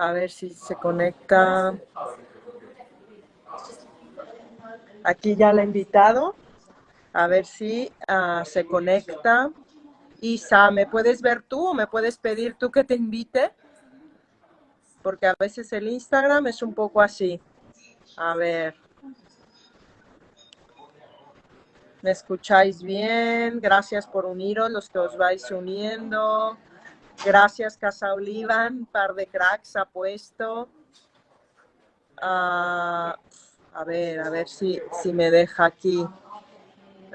A ver si se conecta. Aquí ya la he invitado. A ver si se conecta. Isa, ¿me puedes ver tú o me puedes pedir tú que te invite? Porque a veces el Instagram es un poco así. A ver. ¿Me escucháis bien? Gracias por uniros, los que os vais uniendo. Gracias, Casa Olivan, par de cracks ha puesto. A ver si me deja aquí.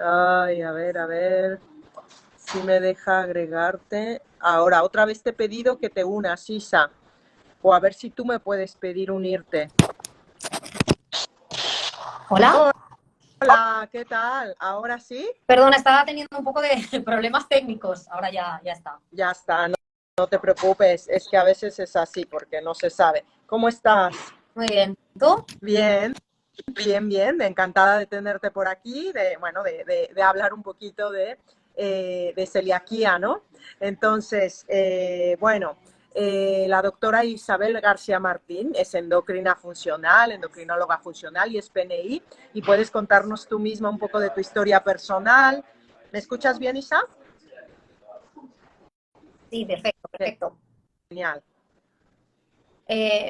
Ay, a ver si me deja agregarte. Ahora, otra vez te he pedido que te unas, Isa. O a ver si tú me puedes pedir unirte. Hola. Hola, ¿qué tal? ¿Ahora sí? Perdón, estaba teniendo un poco de problemas técnicos. Ahora ya está. Ya está, no te preocupes. Es que a veces es así porque no se sabe. ¿Cómo estás? Muy bien. ¿Tú? Bien, bien. Encantada de tenerte por aquí, de hablar un poquito de celiaquía, ¿no? Entonces, la doctora Isabel García Martín es endocrinóloga funcional y es PNI. Y puedes contarnos tú misma un poco de tu historia personal. ¿Me escuchas bien, Isa? Sí, perfecto. Genial.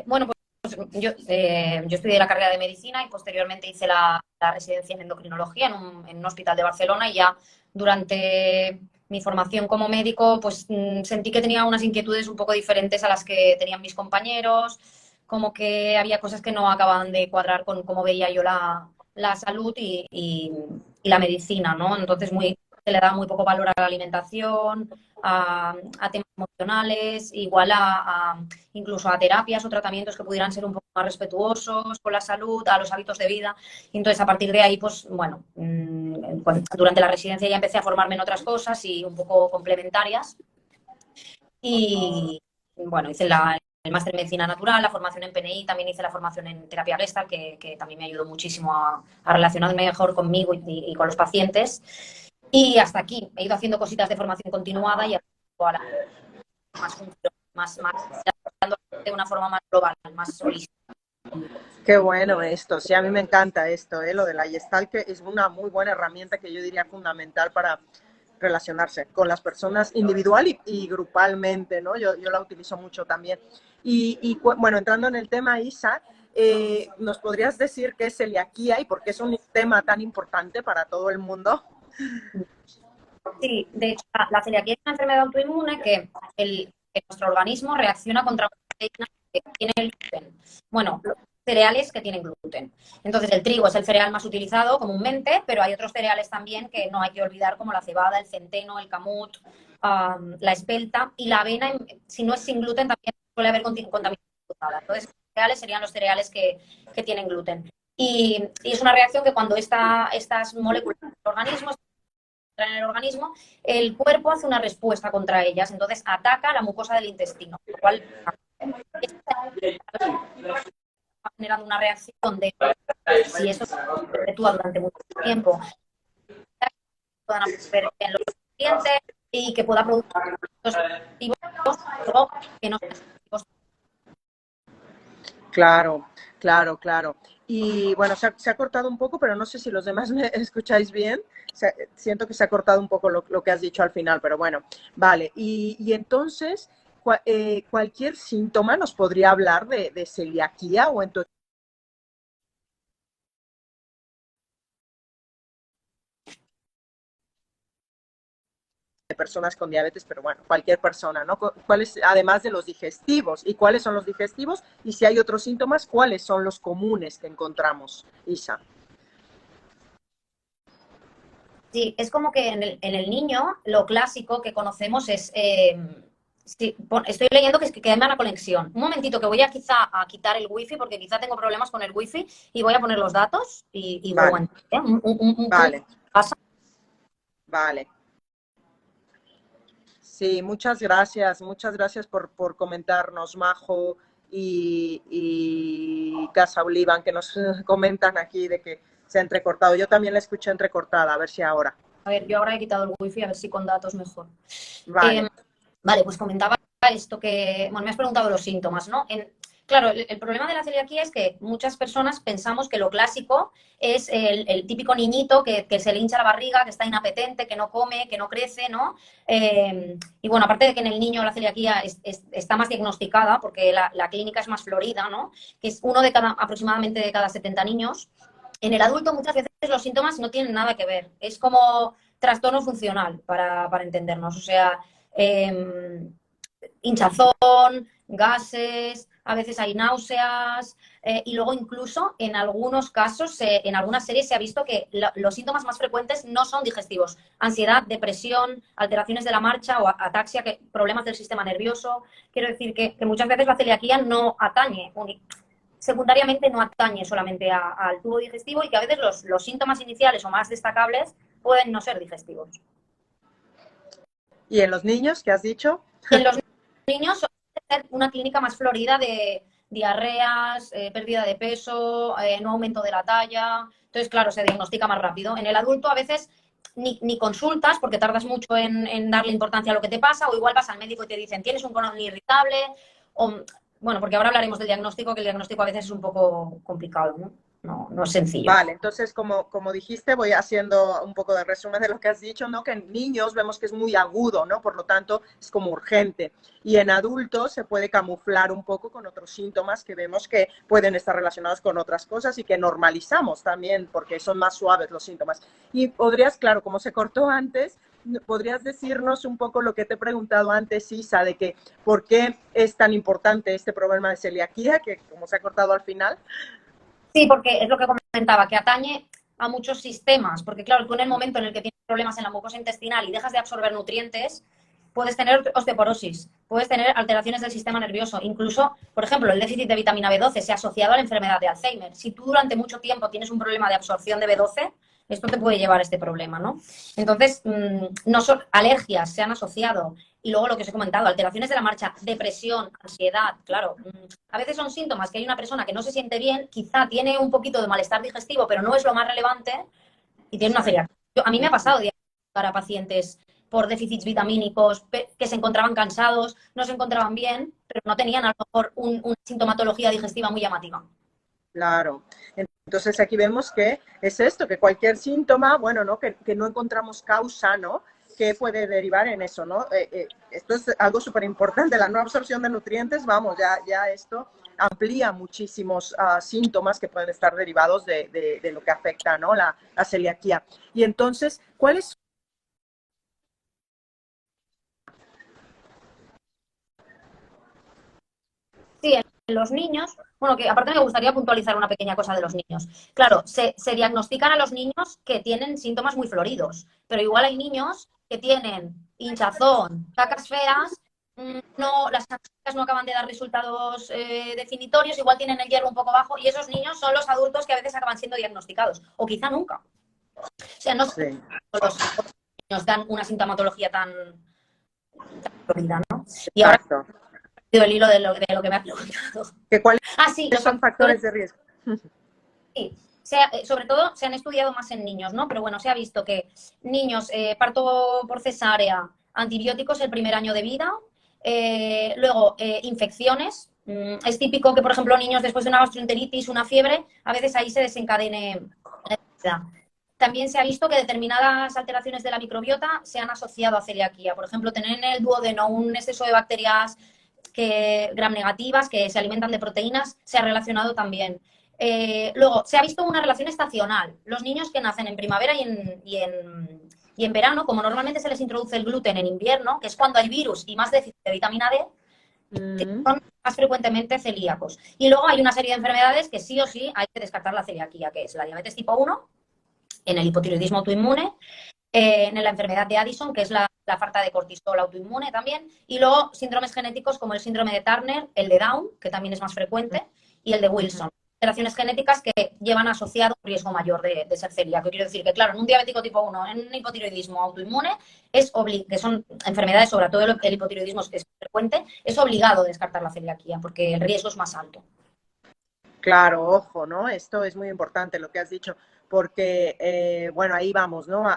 Bueno, pues yo estudié la carrera de medicina y posteriormente hice la residencia en endocrinología en un hospital de Barcelona y ya durante mi formación como médico pues sentí que tenía unas inquietudes un poco diferentes a las que tenían mis compañeros, como que había cosas que no acababan de cuadrar con cómo veía yo la salud y la medicina, ¿no? Entonces se le da muy poco valor a la alimentación, a temas emocionales, igual incluso a terapias o tratamientos que pudieran ser un poco más respetuosos con la salud, a los hábitos de vida. Y entonces, a partir de ahí, pues bueno, durante la residencia ya empecé a formarme en otras cosas y un poco complementarias. Y bueno, hice el máster en medicina natural, la formación en PNI, también hice la formación en terapia Gestalt, que también me ayudó muchísimo a relacionarme mejor conmigo y con los pacientes. Y hasta aquí, he ido haciendo cositas de formación continuada y a la más funcional, más de una forma más global, más holística. Qué bueno esto, sí, a mí me encanta esto, lo de la Gestalt, que es una muy buena herramienta que yo diría fundamental para relacionarse con las personas individual y grupalmente, ¿no? Yo la utilizo mucho también. Bueno, entrando en el tema, Isa, ¿nos podrías decir qué es celiaquía y por qué es un tema tan importante para todo el mundo? Sí, de hecho, la celiaquía es una enfermedad autoinmune que nuestro organismo reacciona contra una proteína que tiene el gluten. Bueno, los cereales que tienen gluten. Entonces, el trigo es el cereal más utilizado comúnmente, pero hay otros cereales también que no hay que olvidar, como la cebada, el centeno, el camut, la espelta y la avena. Si no es sin gluten, también suele haber contaminación cruzada. Entonces, los cereales serían los cereales que tienen gluten. Y es una reacción que cuando estas moléculas del organismo en el organismo, el cuerpo hace una respuesta contra ellas, entonces ataca la mucosa del intestino, lo cual va generando una reacción de, si eso se perpetúa durante mucho tiempo, puedan absorber bien los nutrientes y que pueda producir los activos que no sean. Claro. Y bueno, se ha cortado un poco, pero no sé si los demás me escucháis bien. Siento que se ha cortado un poco lo que has dicho al final, pero bueno, vale. Y entonces, cualquier síntoma nos podría hablar de celiaquía o en tu de personas con diabetes, pero bueno, cualquier persona, ¿no? ¿Cuáles, además de los digestivos, y cuáles son los digestivos? Y si hay otros síntomas, ¿cuáles son los comunes que encontramos, Isa? Sí, es como que en el niño lo clásico que conocemos es... sí, estoy leyendo que queda una conexión. Un momentito que voy quizá a quitar el wifi porque quizá tengo problemas con el wifi y voy a poner los datos y vuelvo a Vale, entrar. ¿Eh? Un punto vale, pasa. vale. Sí, muchas gracias por comentarnos, Majo y Casa Olivan, que nos comentan aquí de que se ha entrecortado. Yo también la escuché entrecortada, a ver si ahora. A ver, yo ahora he quitado el wifi a ver si con datos mejor. Vale, Vale, pues comentaba esto que, bueno, me has preguntado los síntomas, ¿no? Claro, el problema de la celiaquía es que muchas personas pensamos que lo clásico es el típico niñito que se le hincha la barriga, que está inapetente, que no come, que no crece, ¿no? Y bueno, aparte de que en el niño la celiaquía está más diagnosticada, porque la clínica es más florida, ¿no? Que es uno de cada, aproximadamente de cada 70 niños. En el adulto muchas veces los síntomas no tienen nada que ver. Es como trastorno funcional, para entendernos. O sea, hinchazón, gases, a veces hay náuseas y luego incluso en algunos casos, en algunas series se ha visto que los síntomas más frecuentes no son digestivos. Ansiedad, depresión, alteraciones de la marcha o ataxia, problemas del sistema nervioso. Quiero decir que muchas veces la celiaquía no atañe, secundariamente no atañe solamente al tubo digestivo y que a veces los síntomas iniciales o más destacables pueden no ser digestivos. ¿Y en los niños, qué has dicho? En los niños suele ser una clínica más florida de diarreas, pérdida de peso, no aumento de la talla. Entonces, claro, se diagnostica más rápido. En el adulto a veces ni consultas porque tardas mucho en darle importancia a lo que te pasa, o igual vas al médico y te dicen tienes un colon irritable, o, bueno, porque ahora hablaremos del diagnóstico, que el diagnóstico a veces es un poco complicado, ¿no? No es sencillo. Vale, entonces, como dijiste, voy haciendo un poco de resumen de lo que has dicho, ¿no? Que en niños vemos que es muy agudo, ¿no? Por lo tanto, es como urgente. Y en adultos se puede camuflar un poco con otros síntomas que vemos que pueden estar relacionados con otras cosas y que normalizamos también porque son más suaves los síntomas. Y podrías, claro, como se cortó antes, ¿podrías decirnos un poco lo que te he preguntado antes, Isa, de que por qué es tan importante este problema de celiaquía, que como se ha cortado al final? Sí, porque es lo que comentaba, que atañe a muchos sistemas, porque claro, tú en el momento en el que tienes problemas en la mucosa intestinal y dejas de absorber nutrientes, puedes tener osteoporosis, puedes tener alteraciones del sistema nervioso, incluso, por ejemplo, el déficit de vitamina B12 se ha asociado a la enfermedad de Alzheimer. Si tú durante mucho tiempo tienes un problema de absorción de B12, esto te puede llevar a este problema, ¿no? Entonces, no son alergias, se han asociado. Y luego lo que os he comentado, alteraciones de la marcha, depresión, ansiedad, claro. A veces son síntomas que hay una persona que no se siente bien, quizá tiene un poquito de malestar digestivo, pero no es lo más relevante y tiene una celiaquía. A mí me ha pasado para pacientes por déficits vitamínicos que se encontraban cansados, no se encontraban bien, pero no tenían a lo mejor una sintomatología digestiva muy llamativa. Claro. Entonces aquí vemos que es esto, que cualquier síntoma, bueno, ¿no? Que no encontramos causa, ¿no? Que puede derivar en eso, ¿no? Esto es algo súper importante, la no absorción de nutrientes, vamos, ya esto amplía muchísimos síntomas que pueden estar derivados de lo que afecta, ¿no? La celiaquía. Y entonces, ¿cuáles? Sí, en los niños, bueno, que aparte me gustaría puntualizar una pequeña cosa de los niños. Claro, se diagnostican a los niños que tienen síntomas muy floridos, pero igual hay niños que tienen hinchazón, cacas feas, no, las cacas no acaban de dar resultados definitorios, igual tienen el hierro un poco bajo, y esos niños son los adultos que a veces acaban siendo diagnosticados, o quizá nunca. O sea, no Sí, todos los niños dan una sintomatología tan florida, ¿no? Y ahora exacto. el hilo de lo que me ha preguntado. ¿Cuáles Ah, sí, los son factores. factores de riesgo? Sí, sobre todo se han estudiado más en niños, ¿no? Pero bueno, se ha visto que niños, parto por cesárea, antibióticos el primer año de vida, luego infecciones. Es típico que, por ejemplo, niños después de una gastroenteritis, una fiebre, a veces ahí se desencadene la enfermedad. También se ha visto que determinadas alteraciones de la microbiota se han asociado a celiaquía. Por ejemplo, tener en el duodeno un exceso de bacterias gram negativas que se alimentan de proteínas se ha relacionado también. Luego, se ha visto una relación estacional. Los niños que nacen en primavera y en verano, como normalmente se les introduce el gluten en invierno, que es cuando hay virus y más déficit de vitamina D, son más frecuentemente celíacos. Y luego hay una serie de enfermedades que sí o sí hay que descartar la celiaquía, que es la diabetes tipo 1, en el hipotiroidismo autoinmune, en la enfermedad de Addison, que es la falta de cortisol autoinmune también, y luego síndromes genéticos como el síndrome de Turner, el de Down, que también es más frecuente, y el de Wilson. Alteraciones genéticas que llevan asociado un riesgo mayor de ser celíaco. Quiero decir que, claro, en un diabético tipo 1, en un hipotiroidismo autoinmune, que son enfermedades, sobre todo el hipotiroidismo que es frecuente, es obligado descartar la celiaquía porque el riesgo es más alto. Claro, ojo, ¿no? Esto es muy importante lo que has dicho, porque, bueno, ahí vamos, ¿no?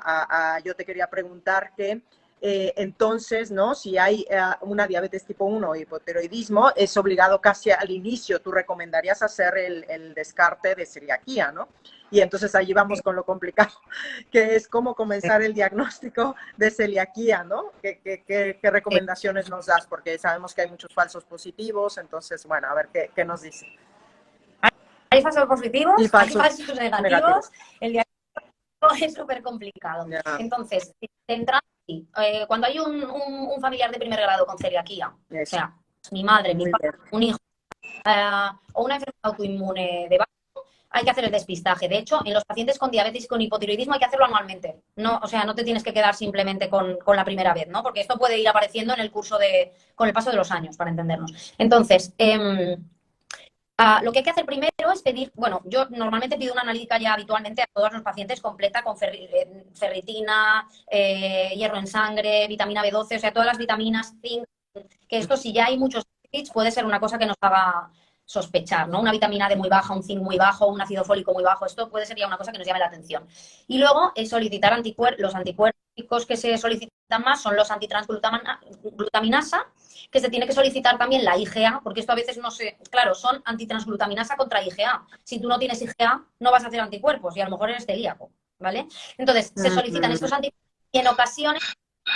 Yo te quería preguntar que Entonces, ¿no? Si hay una diabetes tipo 1 o hipotiroidismo, es obligado casi al inicio, tú recomendarías hacer el descarte de celiaquía, ¿no? Y entonces allí vamos con lo complicado, que es cómo comenzar el diagnóstico de celiaquía, ¿no? ¿Qué recomendaciones nos das? Porque sabemos que hay muchos falsos positivos, entonces, bueno, a ver qué nos dice. Hay falsos positivos, Y hay falsos falsos negativos, el diagnóstico es súper complicado. yeah. Entonces, cuando hay un familiar de primer grado con celiaquía, o sea, mi madre, mi padre, un hijo, o una enfermedad autoinmune de base, hay que hacer el despistaje. De hecho, en los pacientes con diabetes y con hipotiroidismo hay que hacerlo anualmente. No, o sea, no te tienes que quedar simplemente con la primera vez, ¿no? Porque esto puede ir apareciendo en el con el paso de los años, para entendernos. Entonces, lo que hay que hacer primero es pedir, bueno, yo normalmente pido una analítica ya habitualmente a todos los pacientes completa con ferritina, hierro en sangre, vitamina B12, o sea, todas las vitaminas, zinc, que esto si ya hay muchos déficits puede ser una cosa que nos haga sospechar, ¿no? Una vitamina D muy baja, un zinc muy bajo, un ácido fólico muy bajo, esto puede ser ya una cosa que nos llame la atención. Y luego es solicitar los anticuerpos que se solicitan más son los antitransglutaminasa, que se tiene que solicitar también la IgA, porque esto a veces no se... Claro, son antitransglutaminasa contra IgA. Si tú no tienes IgA, no vas a hacer anticuerpos y a lo mejor eres celíaco, ¿vale? Entonces, se solicitan estos anticuerpos y en ocasiones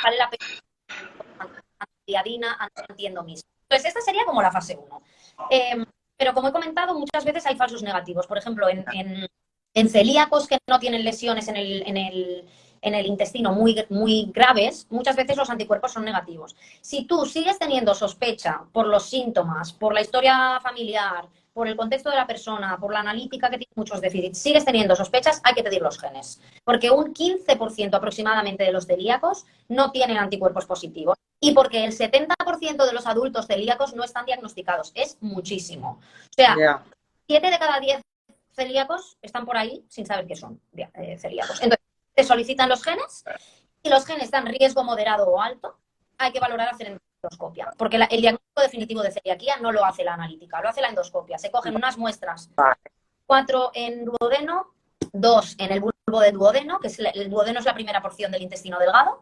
vale la pena antiadina, antiendomismo. Entonces, esta sería como la fase 1. Pero como he comentado, muchas veces hay falsos negativos. Por ejemplo, en celíacos que no tienen lesiones en el intestino muy graves, muchas veces los anticuerpos son negativos. Si tú sigues teniendo sospecha por los síntomas, por la historia familiar, por el contexto de la persona, por la analítica que tiene muchos déficits, sigues teniendo sospechas, hay que pedir los genes. Porque un 15% aproximadamente de los celíacos no tienen anticuerpos positivos. Y porque el 70% de los adultos celíacos no están diagnosticados. Es muchísimo. O sea, 7 de cada 10 celíacos están por ahí sin saber qué son celíacos. Entonces, te solicitan los genes y los genes dan riesgo moderado o alto, hay que valorar hacer endoscopia, porque el diagnóstico definitivo de celiaquía no lo hace la analítica, lo hace la endoscopia. Se cogen unas muestras, 4 en duodeno, 2 en el bulbo del duodeno, que es el duodeno es la primera porción del intestino delgado,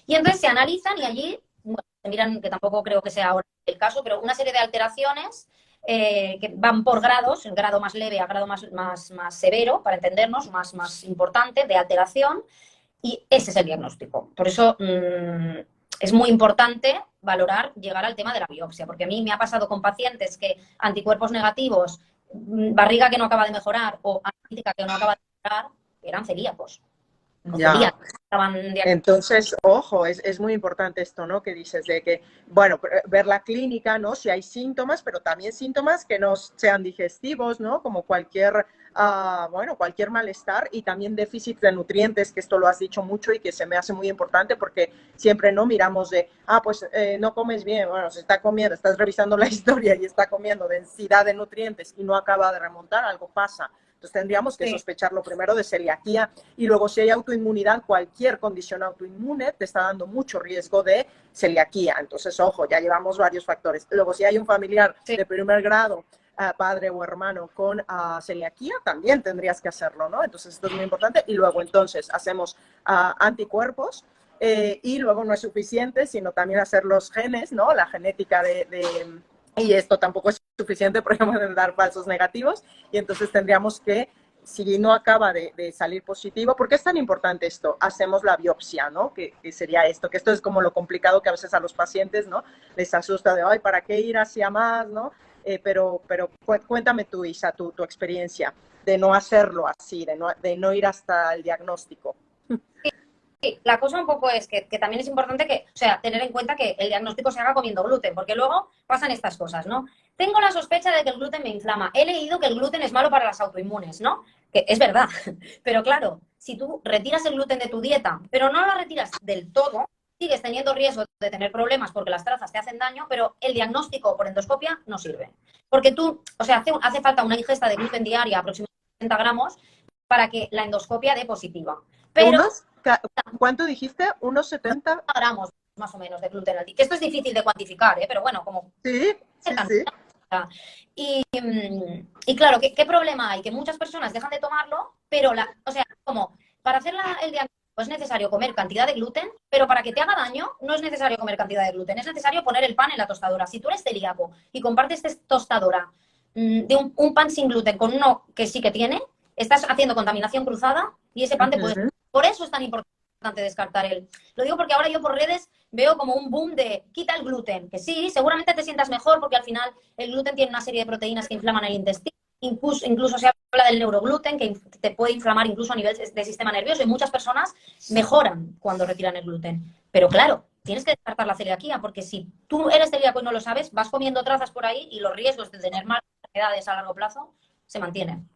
y entonces se analizan y allí, bueno, se miran, que tampoco creo que sea ahora el caso, pero una serie de alteraciones que van por grados, el grado más leve a grado más severo, para entendernos, más importante de alteración, y ese es el diagnóstico. Por eso es muy importante valorar, llegar al tema de la biopsia, porque a mí me ha pasado con pacientes que anticuerpos negativos, barriga que no acaba de mejorar o analítica que no acaba de mejorar, eran celíacos. Ya. Entonces, ojo, es muy importante esto, ¿no? Que dices de que, bueno, ver la clínica, ¿no? Si hay síntomas, pero también síntomas que no sean digestivos, ¿no? Como cualquier, bueno, cualquier malestar y también déficit de nutrientes, que esto lo has dicho mucho y que se me hace muy importante porque siempre no miramos de, pues no comes bien, bueno, se está comiendo, estás revisando la historia y está comiendo densidad de nutrientes y no acaba de remontar, algo pasa. Entonces tendríamos que sospechar lo primero de celiaquía y luego si hay autoinmunidad, cualquier condición autoinmune te está dando mucho riesgo de celiaquía. Entonces, ojo, ya llevamos varios factores. Luego si hay un familiar de primer grado, padre o hermano con celiaquía, también tendrías que hacerlo, ¿no? Entonces esto es muy importante. Y luego entonces hacemos anticuerpos y luego no es suficiente, sino también hacer los genes, ¿no? La genética y esto tampoco es suficiente porque pueden dar falsos negativos y entonces tendríamos que, si no acaba de salir positivo, ¿por qué es tan importante esto? Hacemos la biopsia, ¿no? Que sería esto, que esto es como lo complicado que a veces a los pacientes, ¿no? Les asusta de, ay, ¿para qué ir hacia más, no? Pero cuéntame tú, Isa, tu experiencia de no hacerlo así, de no ir hasta el diagnóstico. Sí, la cosa un poco es que también es importante tener en cuenta que el diagnóstico se haga comiendo gluten, porque luego pasan estas cosas, ¿no? Tengo la sospecha de que el gluten me inflama. He leído que el gluten es malo para las autoinmunes, ¿no? Que es verdad. Pero claro, si tú retiras el gluten de tu dieta, pero no lo retiras del todo, sigues teniendo riesgo de tener problemas porque las trazas te hacen daño, pero el diagnóstico por endoscopia no sirve. Porque hace falta una ingesta de gluten diaria, aproximadamente 30 gramos, para que la endoscopia dé positiva. Pero ¿Cuánto dijiste? ¿Unos 70 gramos más o menos de gluten al día? Que esto es difícil de cuantificar, pero bueno, como... Sí. Y claro, ¿qué problema hay? Que muchas personas dejan de tomarlo, pero como para hacer el diagnóstico es necesario comer cantidad de gluten, pero para que te haga daño no es necesario comer cantidad de gluten, es necesario poner el pan en la tostadora. Si tú eres celíaco y compartes tostadora de un pan sin gluten con uno que sí que tiene, estás haciendo contaminación cruzada y ese pan te puede... Por eso es tan importante descartar él. Lo digo porque ahora yo por redes veo como un boom de quita el gluten, que sí, seguramente te sientas mejor porque al final el gluten tiene una serie de proteínas que inflaman el intestino. Incluso se habla del neurogluten, que te puede inflamar incluso a nivel de sistema nervioso, y muchas personas mejoran cuando retiran el gluten. Pero claro, tienes que descartar la celiaquía, porque si tú eres celíaco y no lo sabes, vas comiendo trazas por ahí y los riesgos de tener malas enfermedades a largo plazo se mantienen.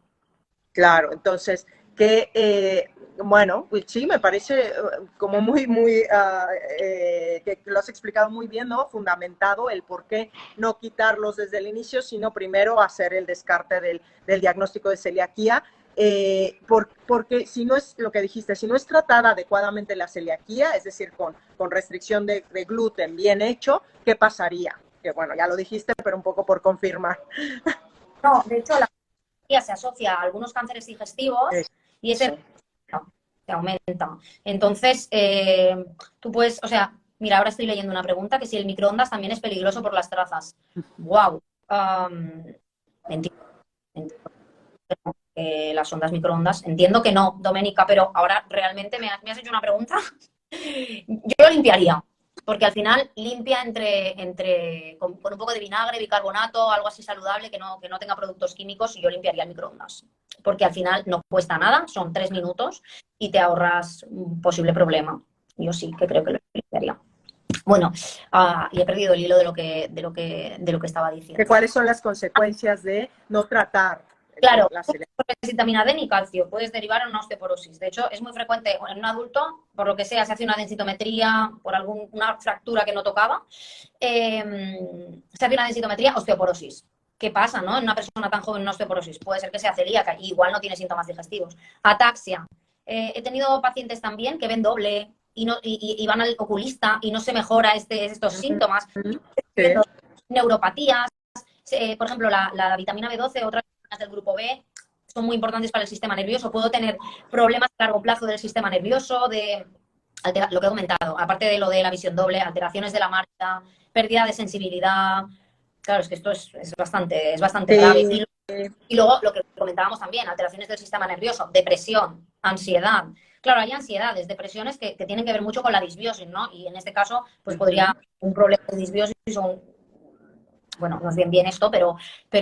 Claro, entonces, bueno, pues sí, me parece como que lo has explicado muy bien, ¿no? Fundamentado el por qué no quitarlos desde el inicio, sino primero hacer el descarte del diagnóstico de celiaquía. Porque si no es lo que dijiste, si no es tratada adecuadamente la celiaquía, es decir, con restricción de gluten bien hecho, ¿qué pasaría? Que bueno, ya lo dijiste, pero un poco por confirmar. No, de hecho, la celiaquía se asocia a algunos cánceres digestivos y ese se aumenta. Entonces, tú puedes, o sea, mira, ahora estoy leyendo una pregunta que si el microondas también es peligroso por las trazas. ¡Wow! Entiendo las ondas microondas. Entiendo que no, Doménica, pero ahora realmente me has hecho una pregunta. Yo lo limpiaría, porque al final limpia con un poco de vinagre, bicarbonato, algo así saludable que no tenga productos químicos, y yo limpiaría el microondas. Porque al final no cuesta nada, son 3 minutos y te ahorras un posible problema. Yo sí que creo que lo limpiaría. Bueno, y he perdido el hilo de lo que estaba diciendo. ¿Cuáles son las consecuencias de no tratar Claro, la celiaquía? vitamina D ni calcio, puedes derivar en una osteoporosis. De hecho, es muy frecuente en un adulto, por lo que sea, se hace una densitometría por alguna fractura que no tocaba, se hace una densitometría, osteoporosis. ¿Qué pasa, no? En una persona tan joven, una osteoporosis. Puede ser que sea celíaca y igual no tiene síntomas digestivos. Ataxia. He tenido pacientes también que ven doble y van al oculista y no se mejora estos síntomas. Sí. Neuropatías. Por ejemplo, la vitamina B12, otras vitaminas del grupo B, son muy importantes para el sistema nervioso. Puedo tener problemas a largo plazo del sistema nervioso, lo que he comentado, aparte de lo de la visión doble, alteraciones de la marcha, pérdida de sensibilidad. Claro, es que esto es bastante Sí. grave. Y luego lo que comentábamos también, alteraciones del sistema nervioso, depresión, ansiedad. Claro, hay ansiedades, depresiones que tienen que ver mucho con la disbiosis, ¿no? Y en este caso, pues podría un problema de disbiosis bueno, no es bien esto, pero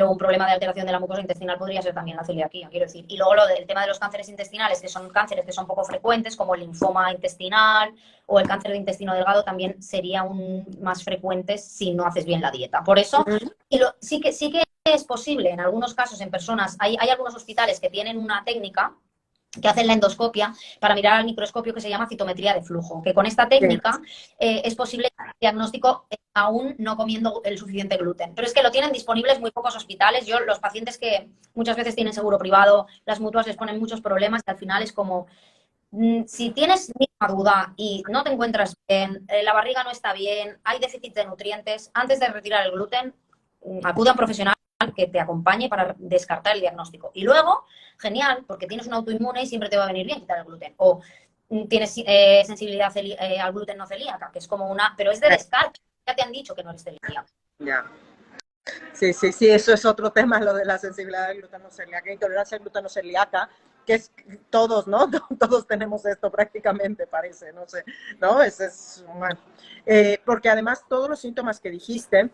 un problema de alteración de la mucosa intestinal podría ser también la celiaquía, quiero decir. Y luego lo del tema de los cánceres intestinales, que son cánceres que son poco frecuentes, como el linfoma intestinal o el cáncer de intestino delgado, también serían más frecuentes si no haces bien la dieta. Por eso, sí que es posible en algunos casos en personas, hay algunos hospitales que tienen una técnica que hacen la endoscopia para mirar al microscopio, que se llama citometría de flujo, que con esta técnica es posible el diagnóstico aún no comiendo el suficiente gluten. Pero es que lo tienen disponibles muy pocos hospitales. Los pacientes que muchas veces tienen seguro privado, las mutuas les ponen muchos problemas y al final es como, si tienes ninguna duda y no te encuentras bien, la barriga no está bien, hay déficit de nutrientes, antes de retirar el gluten, acude a un profesional que te acompañe para descartar el diagnóstico. Y luego, genial, porque tienes un autoinmune y siempre te va a venir bien quitar el gluten. O tienes sensibilidad al gluten no celíaca, que es como pero es de descarte. Ya te han dicho que no eres celíaca. Ya. Sí, eso es otro tema, lo de la sensibilidad al glutano celíaca, intolerancia al glutano celíaca, que es todos, ¿no? Todos tenemos esto prácticamente, parece, no sé, ¿no? Bueno. Porque además todos los síntomas que dijiste,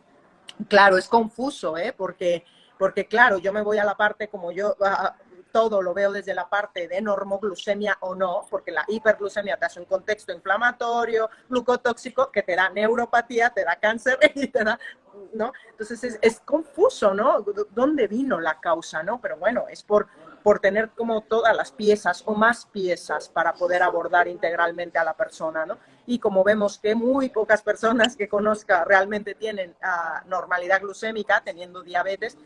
claro, es confuso, porque claro, yo me voy a la parte como todo lo veo desde la parte de normoglucemia o no, porque la hiperglucemia te hace un contexto inflamatorio, glucotóxico, que te da neuropatía, te da cáncer y te da, ¿no? Entonces es confuso, ¿no? ¿Dónde vino la causa, no? Pero bueno, es por tener como todas las piezas o más piezas para poder abordar integralmente a la persona, ¿no? Y como vemos que muy pocas personas que conozca realmente tienen normalidad glucémica, teniendo diabetes,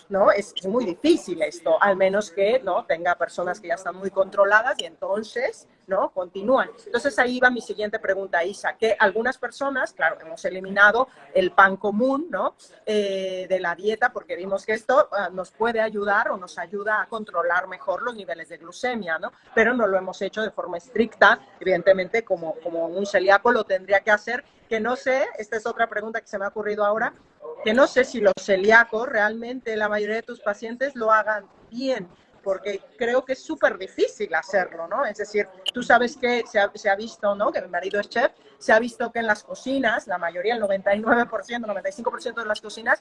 ¿no? Es muy difícil esto, al menos que, ¿no?, tenga personas que ya están muy controladas y entonces, ¿no?, continúan. Entonces ahí va mi siguiente pregunta, Isa, que algunas personas, claro, hemos eliminado el pan común, ¿no?, de la dieta porque vimos que esto nos puede ayudar o nos ayuda a controlar mejor los niveles de glucemia, ¿no? Pero no lo hemos hecho de forma estricta, evidentemente como un celíaco lo tendría que hacer, que no sé, esta es otra pregunta que se me ha ocurrido ahora, que no sé si los celíacos realmente la mayoría de tus pacientes lo hagan bien, porque creo que es súper difícil hacerlo, ¿no? Es decir, tú sabes que se ha visto, ¿no?, que mi marido es chef, se ha visto que en las cocinas, la mayoría, el 99%, 95% de las cocinas,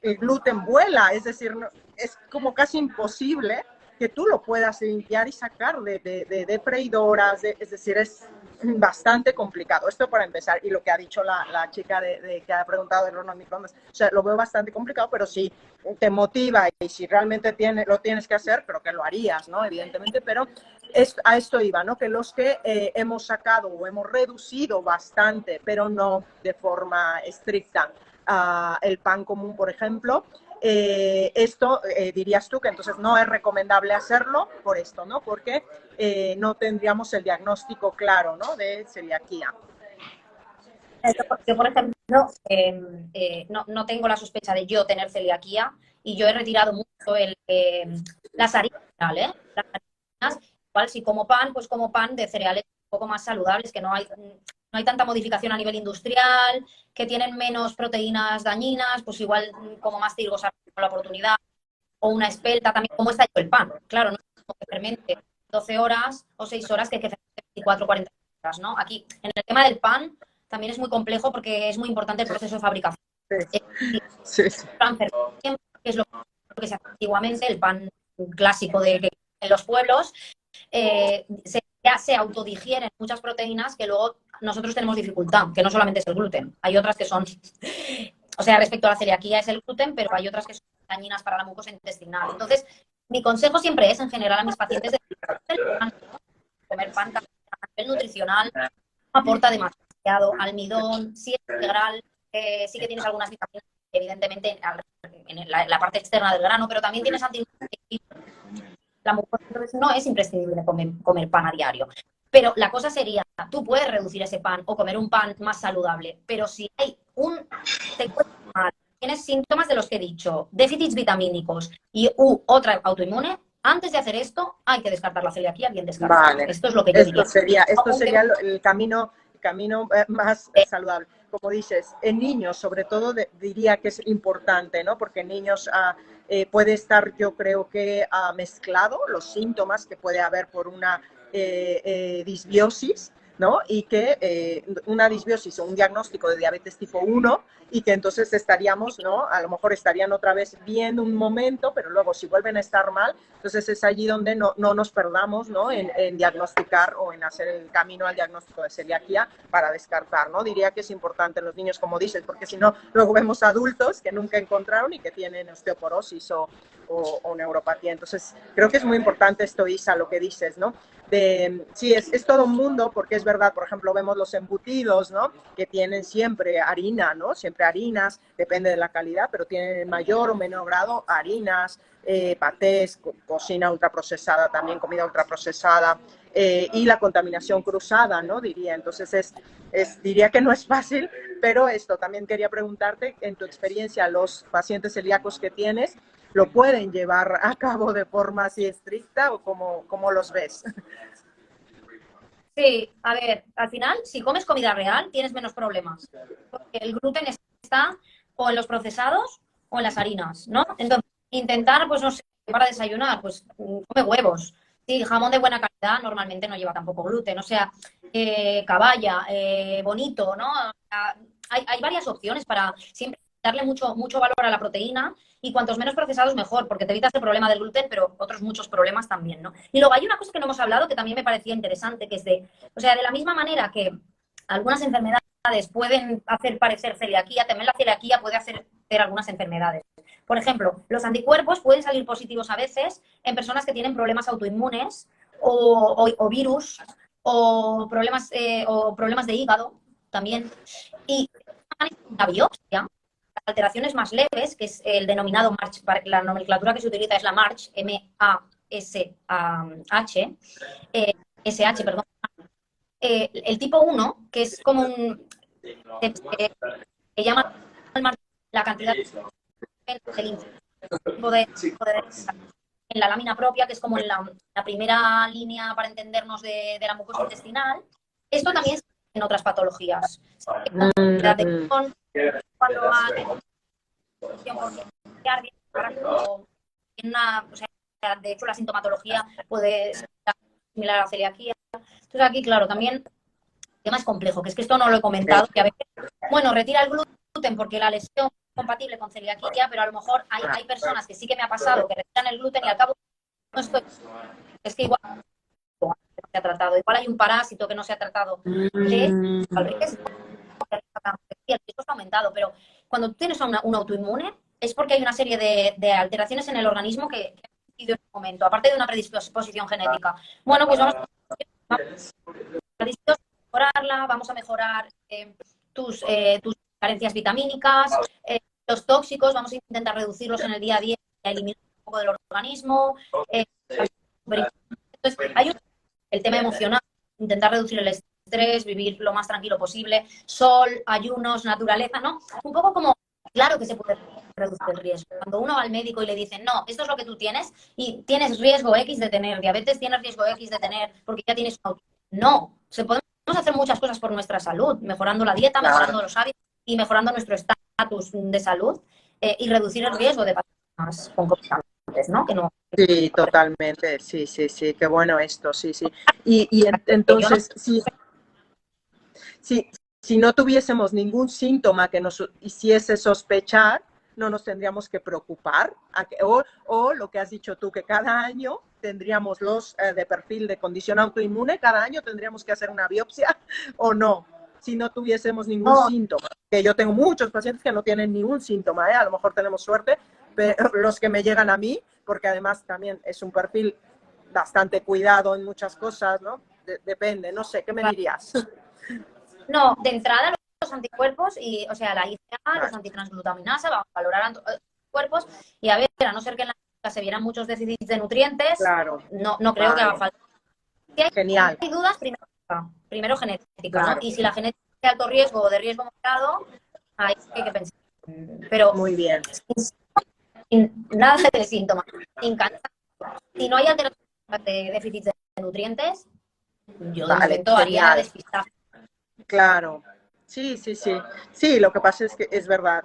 el gluten vuela, es decir, no, es como casi imposible que tú lo puedas limpiar y sacar de freidoras, es decir, es bastante complicado. Esto para empezar. Y lo que ha dicho la chica que ha preguntado del horno de microondas, o sea, lo veo bastante complicado, pero si te motiva y si realmente lo tienes que hacer, creo que lo harías, ¿no? Evidentemente, pero a esto iba, ¿no? Que los que hemos sacado o hemos reducido bastante, pero no de forma estricta, el pan común, por ejemplo, esto dirías tú que entonces no es recomendable hacerlo por esto, ¿no? Porque no tendríamos el diagnóstico claro, ¿no?, de celiaquía. Yo, por ejemplo, no tengo la sospecha de yo tener celiaquía y yo he retirado mucho las harinas, ¿eh? Las harinas, igual si como pan, pues como pan de cereales un poco más saludables, que no hay tanta modificación a nivel industrial, que tienen menos proteínas dañinas, pues igual como más trigos a la oportunidad, o una espelta también, como está hecho el pan. Claro, no es como que fermente 12 horas o 6 horas que fermente 24 o 40 horas, ¿no? Aquí, en el tema del pan, también es muy complejo porque es muy importante el proceso de fabricación. Sí, sí. Que es lo que se hace antiguamente, el pan clásico en los pueblos, ya se autodigieren muchas proteínas que luego nosotros tenemos dificultad, que no solamente es el gluten, hay otras que son, o sea, respecto a la celiaquía es el gluten, pero hay otras que son dañinas para la mucosa intestinal. Entonces, mi consejo siempre es, en general, a mis pacientes de comer pan a nivel nutricional, aporta demasiado almidón, sí es integral, sí que tienes algunas vitaminas, evidentemente, en la parte externa del grano, pero también tienes antinutrientes. La mucosa, entonces no es imprescindible comer pan a diario. Pero la cosa sería, tú puedes reducir ese pan o comer un pan más saludable, pero si te encuentras mal, tienes síntomas de los que he dicho, déficits vitamínicos y otra autoinmune, antes de hacer esto hay que descartar la celiaquía bien descartada. Vale. Esto es lo que yo diría. Esto sería el camino más saludable. Como dices, en niños sobre todo diría que es importante, ¿no? Porque en niños puede estar, yo creo que mezclado los síntomas que puede haber por una disbiosis, ¿no? Y que una disbiosis o un diagnóstico de diabetes tipo 1 y que entonces estaríamos, ¿no? A lo mejor estarían otra vez bien un momento, pero luego si vuelven a estar mal, entonces es allí donde no nos perdamos, ¿no?, en diagnosticar o en hacer el camino al diagnóstico de celiaquía para descartar, ¿no? Diría que es importante en los niños, como dices, porque si no, luego vemos adultos que nunca encontraron y que tienen osteoporosis o neuropatía. Entonces, creo que es muy importante esto, Isa, lo que dices, ¿no? Sí, es todo un mundo, porque es verdad, por ejemplo, vemos los embutidos, ¿no?, que tienen siempre harina, ¿no? Siempre harinas, depende de la calidad, pero tienen en mayor o menor grado harinas, patés, cocina ultraprocesada, también comida ultraprocesada, y la contaminación cruzada, ¿no? Diría. Entonces, diría que no es fácil, pero esto también quería preguntarte, en tu experiencia, los pacientes celíacos que tienes, ¿lo pueden llevar a cabo de forma así estricta o cómo los ves? Sí, a ver, al final, si comes comida real, tienes menos problemas. Porque el gluten está o en los procesados o en las harinas, ¿no? Entonces, intentar, pues no sé, para desayunar, pues come huevos. Sí, jamón de buena calidad normalmente no lleva tampoco gluten. O sea, caballa, bonito, ¿no? O sea, hay varias opciones para siempre darle mucho valor a la proteína y cuantos menos procesados mejor, porque te evitas el problema del gluten, pero otros muchos problemas también, ¿no? Y luego hay una cosa que no hemos hablado que también me parecía interesante, que es o sea, de la misma manera que algunas enfermedades pueden hacer parecer celiaquía, también la celiaquía puede hacer algunas enfermedades. Por ejemplo, los anticuerpos pueden salir positivos a veces en personas que tienen problemas autoinmunes o virus o problemas de hígado también. Y la biopsia alteraciones más leves, que es el denominado MARCH, la nomenclatura que se utiliza es la MARCH, M-A-S-H, SH, perdón. El tipo 1, que es como un... se llama la cantidad del tipo de en la lámina propia, que es como en la primera línea para entendernos de la mucosa intestinal. Esto también es en otras patologías. Cuando hay o sea, de hecho la sintomatología puede ser similar a la celiaquía. Entonces aquí, claro, también el tema es complejo, que es que esto no lo he comentado, que a veces, bueno, retira el gluten porque la lesión es compatible con celiaquía, pero a lo mejor hay personas que sí que me ha pasado, que retiran el gluten y al cabo no estoy, es que igual no se ha tratado, igual hay un parásito que no se ha tratado. De hecho, el riesgo está aumentado, pero cuando tú tienes un autoinmune es porque hay una serie de alteraciones en el organismo que han existido en un momento, aparte de una predisposición genética. Bueno, pues vamos a mejorarla, vamos a mejorar tus carencias vitamínicas, los tóxicos, vamos a intentar reducirlos en el día a día, eliminar un poco del organismo. Entonces, hay el tema emocional, intentar reducir el estrés, vivir lo más tranquilo posible, sol, ayunos, naturaleza, ¿no? Un poco como, claro que se puede reducir el riesgo. Cuando uno va al médico y le dicen, no, esto es lo que tú tienes y tienes riesgo X de tener diabetes, tienes riesgo X de tener, porque ya tienes un auto. No, podemos hacer muchas cosas por nuestra salud, mejorando la dieta, mejorando los hábitos y mejorando nuestro estatus de salud y reducir el riesgo de personas concomitantes, ¿no? Que no. Sí, totalmente, sí, sí, sí, qué bueno esto, sí, sí. Entonces, si no tuviésemos ningún síntoma que nos hiciese sospechar, no nos tendríamos que preocupar. O lo que has dicho tú, que cada año tendríamos los de perfil de condición autoinmune, cada año tendríamos que hacer una biopsia o no, si no tuviésemos ningún síntoma. Que yo tengo muchos pacientes que no tienen ningún síntoma, a lo mejor tenemos suerte, pero los que me llegan a mí, porque además también es un perfil bastante cuidado en muchas cosas, ¿no? Depende, no sé, ¿qué me dirías? No, de entrada los anticuerpos, y, o sea, la IgA, los antitransglutaminasa, vamos a valorar anticuerpos y a ver, a no ser que en la clínica se vieran muchos déficits de nutrientes, claro. no creo que haga falta. Si hay dudas, primero genética, claro, ¿no? Y si la genética es de alto riesgo o de riesgo moderado, hay que pensar. Pero muy bien. Sin nada de síntomas, sin cansancio, si no hay alteración de déficits de nutrientes, yo de momento haría despistaje. Claro, sí, sí, sí. Sí, lo que pasa es que es verdad,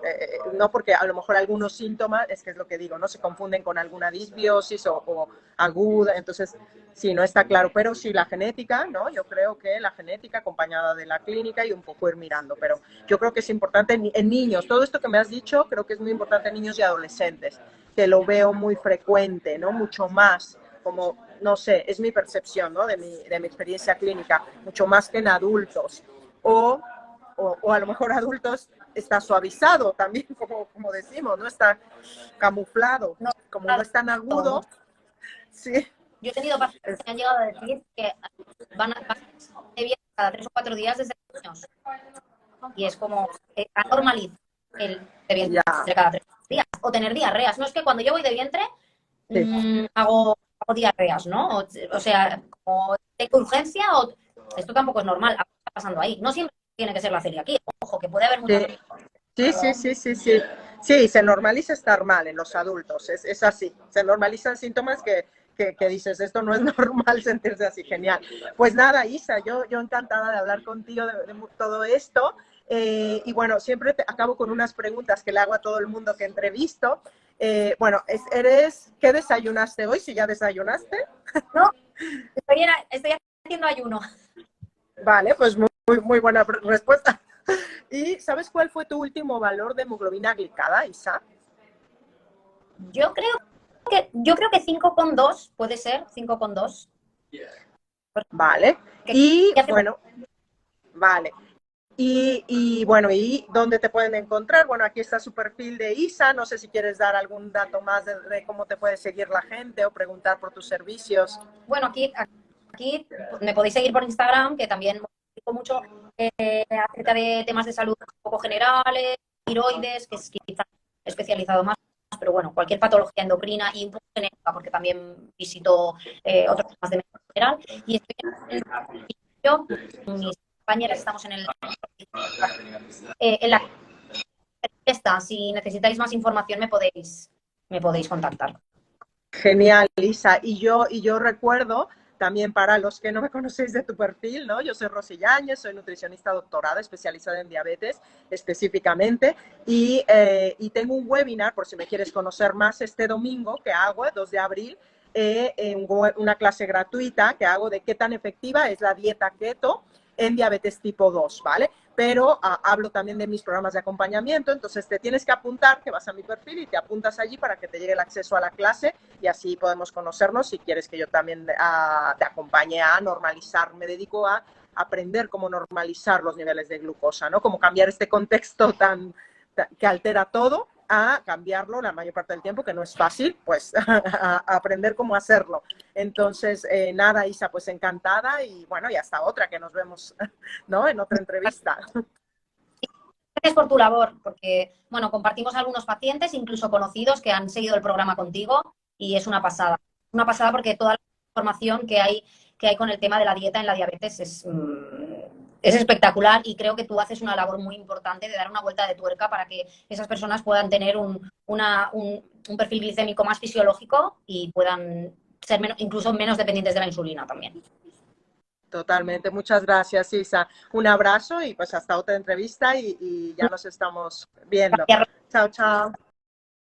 no porque a lo mejor algunos síntomas, es que es lo que digo, ¿no? Se confunden con alguna disbiosis o aguda, entonces sí, no está claro. Pero sí, la genética, ¿no? Yo creo que la genética acompañada de la clínica y un poco ir mirando, pero yo creo que es importante en niños. Todo esto que me has dicho creo que es muy importante en niños y adolescentes, que lo veo muy frecuente, ¿no? Mucho más, como, no sé, es mi percepción, ¿no? De mi experiencia clínica, mucho más que en adultos. O a lo mejor adultos está suavizado también, como decimos, ¿no? Está camuflado, como no es tan agudo. Sí. Yo he tenido pacientes que me han llegado a decir que van de viaje cada 3 o 4 días desde años. Y es como normalizar el de vientre cada 3 días. O tener diarreas. No es que cuando yo voy de vientre hago diarreas, ¿no? O sea, como tengo urgencia o esto tampoco es normal. Algo está pasando ahí. No siempre tiene que ser la celiaquía. Ojo, que puede haber muchas... Sí. Sí, se normaliza estar mal en los adultos. Es así. Se normalizan síntomas que dices, esto no es normal sentirse así. Genial. Pues nada, Isa, yo encantada de hablar contigo de todo esto. Y bueno, siempre acabo con unas preguntas que le hago a todo el mundo que entrevisto. Bueno, ¿qué desayunaste hoy? Si ya desayunaste. No, estoy haciendo ayuno. Vale, pues muy buena respuesta. ¿Y sabes cuál fue tu último valor de hemoglobina glicada, Isa? Yo creo que 5,2 puede ser, 5,2. Vale. Y bueno, vale. Y bueno, ¿y dónde te pueden encontrar? Bueno, aquí está su perfil de Isa. No sé si quieres dar algún dato más de cómo te puede seguir la gente o preguntar por tus servicios. Bueno, aquí me podéis seguir por Instagram, que también explico mucho acerca de temas de salud un poco generales, tiroides, que es quizás especializado más, pero bueno, cualquier patología endocrina y un poco genética, porque también visito otros temas de medicina general. Y estoy yo, con mis compañeras, estamos en la esta. Si necesitáis más información, me podéis contactar. Genial, Lisa. Y yo recuerdo, también para los que no me conocéis de tu perfil, ¿no? Yo soy Rosy Yáñez, soy nutricionista doctorada, especializada en diabetes específicamente, y tengo un webinar, por si me quieres conocer más, este domingo que hago, 2 de abril, una clase gratuita que hago de qué tan efectiva es la dieta keto en diabetes tipo 2, ¿vale? Pero hablo también de mis programas de acompañamiento, entonces te tienes que apuntar, que vas a mi perfil y te apuntas allí para que te llegue el acceso a la clase y así podemos conocernos. Si quieres que yo también te acompañe a normalizar, me dedico a aprender cómo normalizar los niveles de glucosa, ¿no? Cómo cambiar este contexto que altera todo a cambiarlo la mayor parte del tiempo, que no es fácil, pues a aprender cómo hacerlo. Entonces, nada, Isa, pues encantada y bueno, y hasta otra que nos vemos, ¿no? En otra entrevista. Gracias por tu labor, porque, bueno, compartimos algunos pacientes, incluso conocidos, que han seguido el programa contigo y es una pasada. Una pasada porque toda la información que hay con el tema de la dieta en la diabetes es espectacular y creo que tú haces una labor muy importante de dar una vuelta de tuerca para que esas personas puedan tener un perfil glicémico más fisiológico y puedan ser incluso menos dependientes de la insulina también. Totalmente, muchas gracias, Isa. Un abrazo y pues hasta otra entrevista y ya nos estamos viendo. Gracias. Chao, chao.